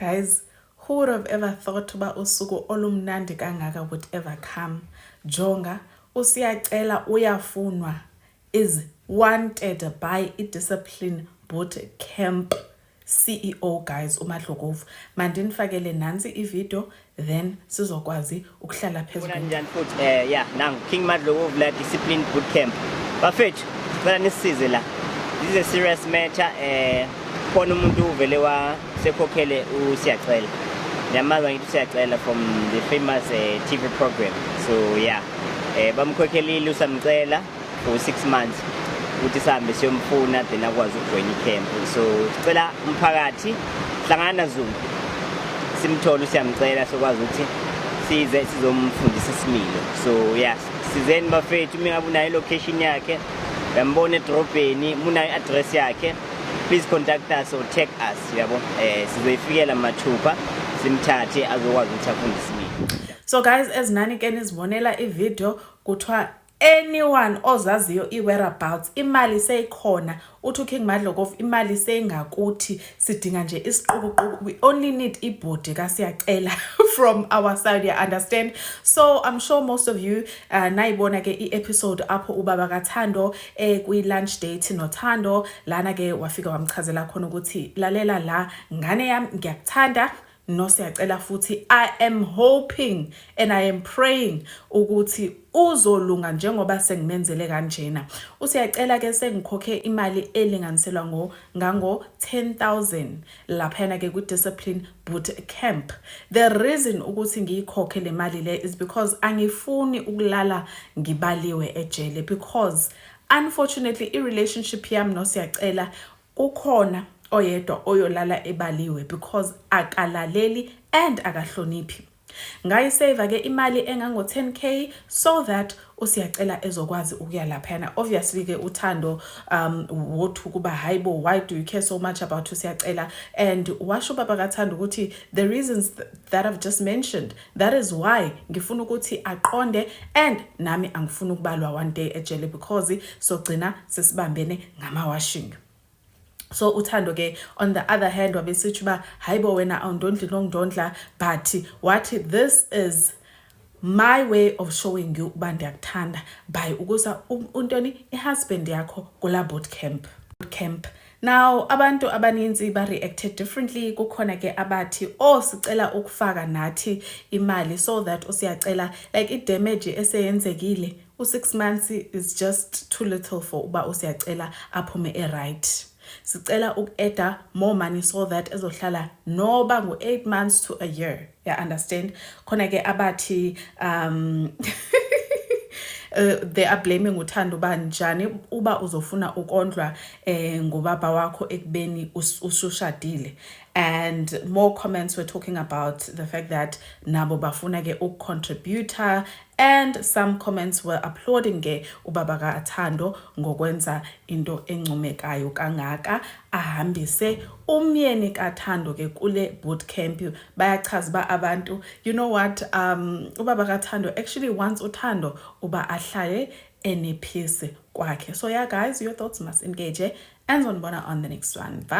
Guys, who would have ever thought uba usuku olumnandi kangaka would ever come? Jonga, usiyacela uyafunwa is wanted by iDiscipline Bootcamp CEO, guys, uMadlokovu. Mandinifakele nansi ivideo, then sizokwazi ukuhlala phezulu. Yeah, now King Madlokovu la Discipline Bootcamp. Bafethu, sicela nisisize la. This is a serious matter. Khona umuntu uvele wasekhokhele uSiyacela. Yamazi ngithi uSiyacela from the famous TV program. So yeah, bamkhokhelile uSamcela for 6 months. Ukuthi sihambe siyomfuna then akwazi ukujoin camp. So sicela umphakathi hlangana Zulu. Simthola uSiyamcela sokwazi ukuthi size sizomfundisa isimilo. So yeah, sizeni bafethu mingabe unayo location yakhe, yambone edrobheni, munayo address yakhe, please contact us or tag us, yabo. Sizoyifikela mathupha simthathe azokwazi ukuthi afundise isimilo. So guys, as nani ke nizibonela ivideo kuthiwa anyone ozaziyo iwhereabouts imali seyikhona uthi King Madlokovu imali seyingakuthi sidinga nje isiqubuqubu, we only need ibhodi kaSiyacela from our side, you understand? So I'm sure most of you nayibona ke i-episode apho ubaba kaThando kwi-lunch date noThando lana ke wafika wamchazela khona ukuthi lalela la ngane yami ngiyakuthanda noSiyacela futhi I am hoping and I am praying ukuthi uzolunga njengoba sengimenzele kanjena. uSiyacela ke sengikhokhe imali elinganiselwa ngango 10,000 laphana ke ku-Discipline Bootcamp. The reason ukuthi ngiyikhokhe le mali le is because angifuni ukulala ngibaliwe ejele, because unfortunately i-relationship yami noSiyacela ukhona oyedwa oyolala ebaliwe because akalaleli and akahloniphi. Ngayisave ke imali engango 10k so that uSiyacela ezokwazi ukuya laphana. Obviously ke uThando wothi kuba hayibo, why do you care so much about uSiyacela? And washo baba kaThando ukuthi the reasons that I've just mentioned, that is why ngifuna ukuthi aqonde and nami angifuni ukubalwa one day ejele because sogcina sesibambene ngama-washing. So uThando ke on the other hand wabesithi ba hayibo wena awundondli nongidondla, but what this is my way of showing you uba ndiyakuthanda by ukusa untoni ihusband yakho kula bootcamp. Now abantu abaninzi ba reacted differently. Kukhona ke abathi sicela ukufaka nathi imali so that uSiyacela like i-damage eseyenzekile u6 months is just too little for uba uSiyacela aphume right. Sicela uku-add more money so that ezohlala noba ngo 8 months to a year, you understand? Khona ke abathi they are blaming uThando uba njani uba uzofuna ukondlwa ngobaba wakho ekubeni usushadile. And more comments were talking about the fact that nabo bafuna ke ukucontributor, and some comments were applauding ke ubaba kaThando ngokwenza into encomekayo kangaka ahambise umyeni kaThando ke kule bootcamp. Bayachaza ba abantu, you know what, ubaba kaThando actually wants uThando uba ahlale enepeace kwakhe. So yeah guys, your thoughts must engage and on the next one. Bye.